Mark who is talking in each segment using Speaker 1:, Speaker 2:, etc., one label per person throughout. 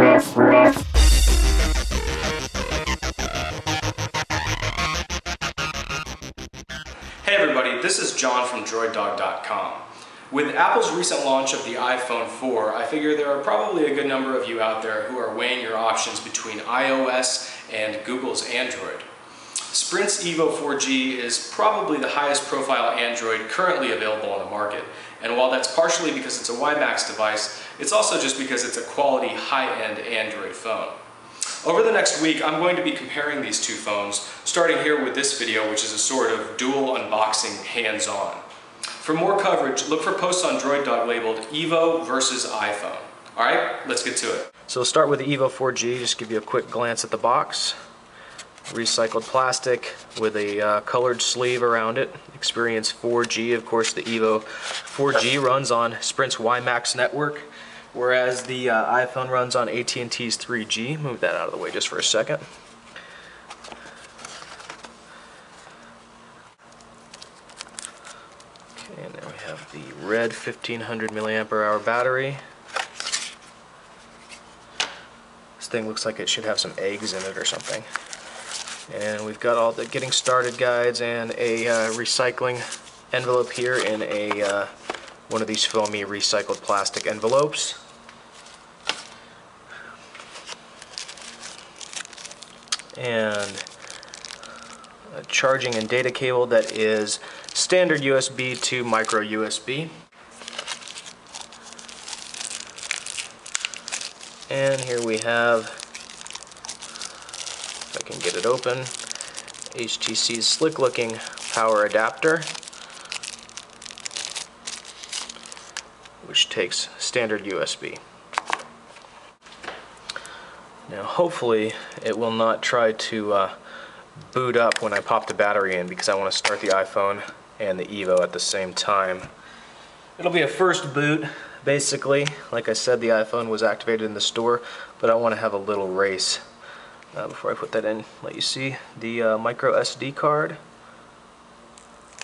Speaker 1: Hey everybody, this is John from DroidDog.com. With Apple's recent launch of the iPhone 4, I figure there are probably a good number of you out there who are weighing your options between iOS and Google's Android. Sprint's Evo 4G is probably the highest profile Android currently available on the market, and while that's partially because it's a WiMAX device, it's also just because it's a quality high-end Android phone. Over the next week, I'm going to be comparing these two phones, starting here with this video, which is a sort of dual unboxing hands-on. For more coverage, look for posts on Droid Dog labeled Evo versus iPhone. Alright, let's get to it. So we'll start with the Evo 4G, just give you a quick glance at the box. Recycled plastic with a colored sleeve around it. Experience 4G, of course the Evo 4G runs on Sprint's WiMAX network, whereas the iPhone runs on AT&T's 3G. Move that out of the way just for a second. Okay, and then we have the red 1500 milliampere hour battery. This thing looks like it should have some eggs in it or something. And we've got all the getting started guides and a recycling envelope here in a one of these foamy recycled plastic envelopes. And a charging and data cable that is standard USB to micro USB. And here we have, if I can get it open, HTC's slick looking power adapter, which takes standard USB. Now hopefully it will not try to boot up when I pop the battery in, because I want to start the iPhone and the Evo at the same time. It'll be a first boot basically. Like I said, the iPhone was activated in the store, but I want to have a little race before I put that in. Let you see the micro SD card.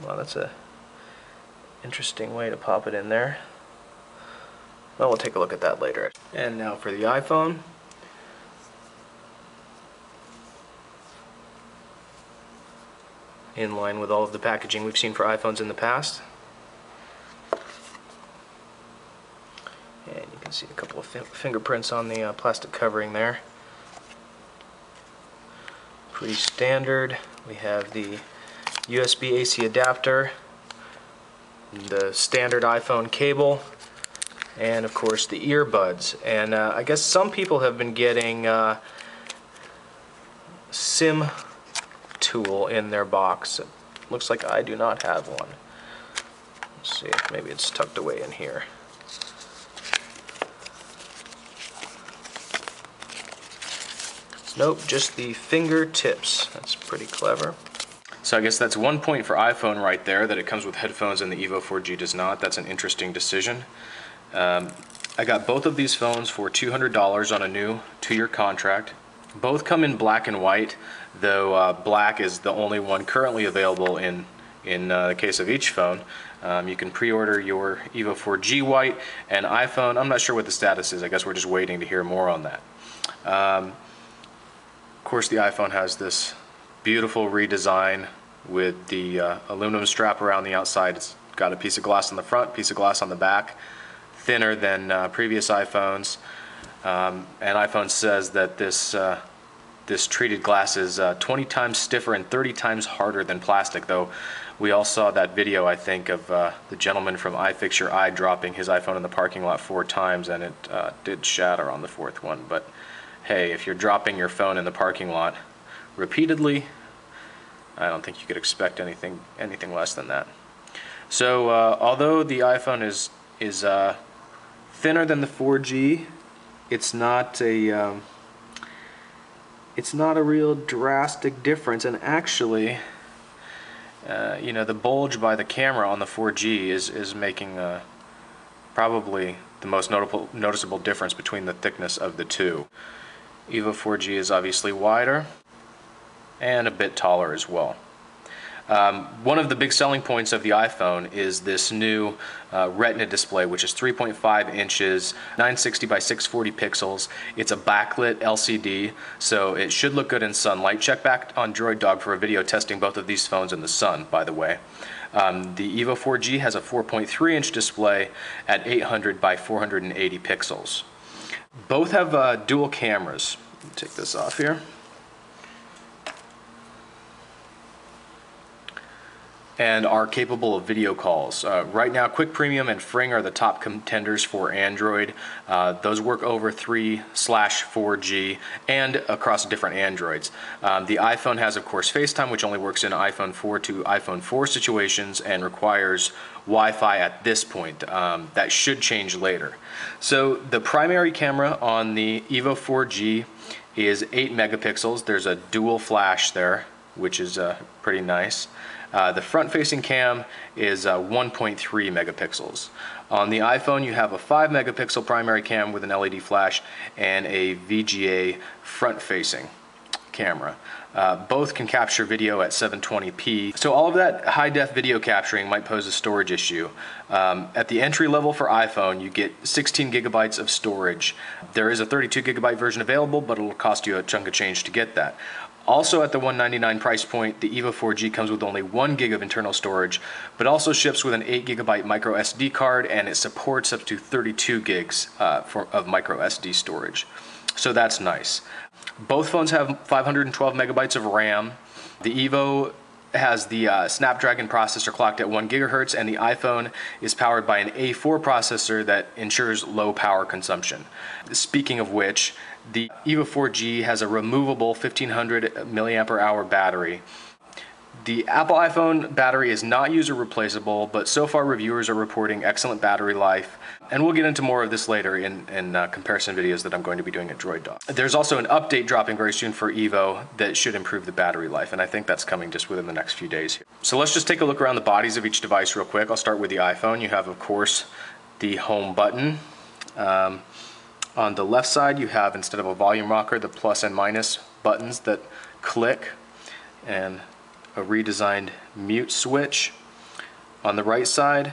Speaker 1: Wow, that's a interesting way to pop it in there. Well, we'll take a look at that later. And now for the iPhone. In line with all of the packaging we've seen for iPhones in the past. And you can see a couple of fingerprints on the plastic covering there. Pretty standard. We have the USB AC adapter, the standard iPhone cable, and of course the earbuds. And I guess some people have been getting SIM tool in their box. It looks like I do not have one. Let's see if maybe it's tucked away in here. Nope, just the fingertips. That's pretty clever. So I guess that's one point for iPhone right there, that it comes with headphones and the Evo 4G does not. That's an interesting decision. I got both of these phones for $200 on a new 2-year contract. Both come in black and white, though black is the only one currently available in the case of each phone. You can pre-order your Evo 4G white, and iPhone, I'm not sure what the status is. I guess we're just waiting to hear more on that. Of course, the iPhone has this beautiful redesign with the aluminum strap around the outside. It's got a piece of glass on the front, piece of glass on the back, thinner than previous iPhones. And iPhone says that this treated glass is 20 times stiffer and 30 times harder than plastic, though we all saw that video, I think, of the gentleman from iFix Your Eye dropping his iPhone in the parking lot 4 times, and it did shatter on the 4th one. But hey, if you're dropping your phone in the parking lot repeatedly, I don't think you could expect anything less than that. So although the iPhone is thinner than the 4G, it's not a real drastic difference. And actually, you know, the bulge by the camera on the 4G is making probably the most noticeable difference between the thickness of the two. Evo 4G is obviously wider and a bit taller as well. One of the big selling points of the iPhone is this new Retina display, which is 3.5 inches, 960 by 640 pixels. It's a backlit LCD, so it should look good in sunlight. Check back on Droid Dog for a video testing both of these phones in the sun, by the way. The Evo 4G has a 4.3-inch display at 800 by 480 pixels. Both have dual cameras. Take this off here. And are capable of video calls. Right now, Quick Premium and Fring are the top contenders for Android. Those work over 3/4G and across different Androids. The iPhone has, of course, FaceTime, which only works in iPhone 4 to iPhone 4 situations and requires Wi-Fi at this point. That should change later. So the primary camera on the Evo 4G is 8 megapixels. There's a dual flash there, which is pretty nice. The front-facing cam is 1.3 megapixels. On the iPhone, you have a 5 megapixel primary cam with an LED flash and a VGA front-facing camera. Both can capture video at 720p. So all of that high-def video capturing might pose a storage issue. At the entry level for iPhone, you get 16 gigabytes of storage. There is a 32 gigabyte version available, but it'll cost you a chunk of change to get that. Also at the $199 price point, the Evo 4G comes with only 1 gig of internal storage, but also ships with an 8 gigabyte micro SD card, and it supports up to 32 gigs of micro SD storage. So that's nice. Both phones have 512 megabytes of RAM. The Evo has the Snapdragon processor clocked at 1 gigahertz, and the iPhone is powered by an A4 processor that ensures low power consumption. Speaking of which, the Evo 4G has a removable 1500 milliamp hour battery. The Apple iPhone battery is not user replaceable, but so far reviewers are reporting excellent battery life, and we'll get into more of this later in comparison videos that I'm going to be doing at Droid Dog. There's also an update dropping very soon for Evo that should improve the battery life, and I think that's coming just within the next few days here. So let's just take a look around the bodies of each device real quick. I'll start with the iPhone. You have, of course, the home button. On the left side, you have, instead of a volume rocker, the plus and minus buttons that click, and a redesigned mute switch. On the right side,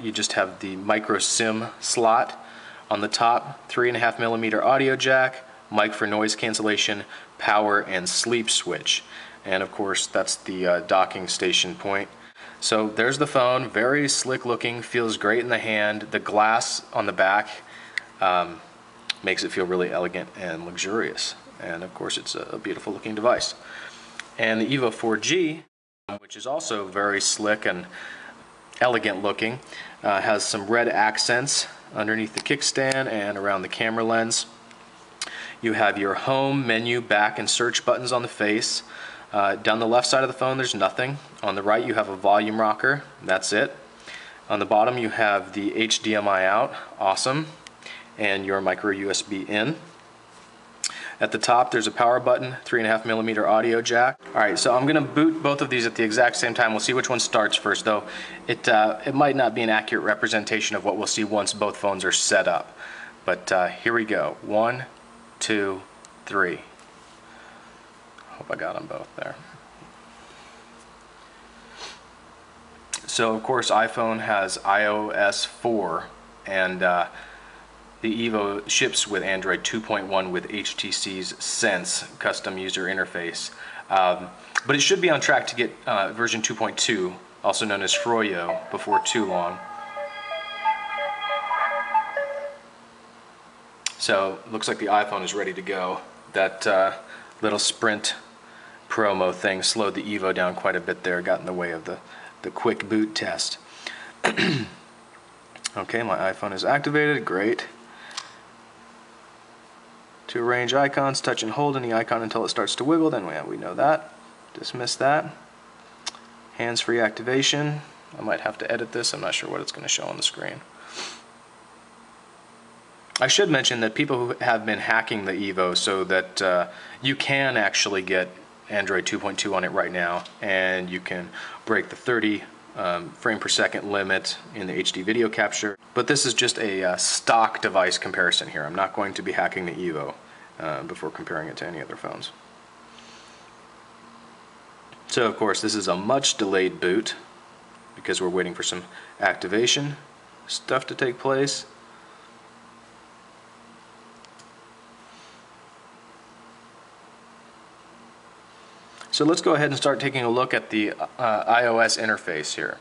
Speaker 1: you just have the micro SIM slot. On the top, 3.5 millimeter audio jack, mic for noise cancellation, power and sleep switch. And of course, that's the docking station point. So there's the phone, very slick looking, feels great in the hand. The glass on the back makes it feel really elegant and luxurious. And of course, it's a beautiful looking device. And the Evo 4G, which is also very slick and elegant looking, has some red accents underneath the kickstand and around the camera lens. You have your home, menu, back, and search buttons on the face. Down the left side of the phone, there's nothing. On the right, you have a volume rocker. That's it. On the bottom, you have the HDMI out. Awesome. And your micro USB in. At the top, there's a power button, 3.5 millimeter audio jack. All right, so I'm gonna boot both of these at the exact same time. We'll see which one starts first, though. It might not be an accurate representation of what we'll see once both phones are set up. But here we go. 1, 2, 3. Hope I got them both there. So of course, iPhone has iOS 4, and the Evo ships with Android 2.1 with HTC's Sense custom user interface. But it should be on track to get version 2.2, also known as Froyo, before too long. So looks like the iPhone is ready to go. That little Sprint promo thing slowed the Evo down quite a bit there, got in the way of the quick boot test. Okay, my iPhone is activated, great. To arrange icons, touch and hold any icon until it starts to wiggle, then we know that. Dismiss that. Hands-free activation. I might have to edit this, I'm not sure what it's going to show on the screen. I should mention that people who have been hacking the Evo so that you can actually get Android 2.2 on it right now, and you can break the 30 frame per second limit in the HD video capture. But this is just a stock device comparison here. I'm not going to be hacking the Evo before comparing it to any other phones. So of course this is a much delayed boot because we're waiting for some activation stuff to take place. So let's go ahead and start taking a look at the iOS interface here.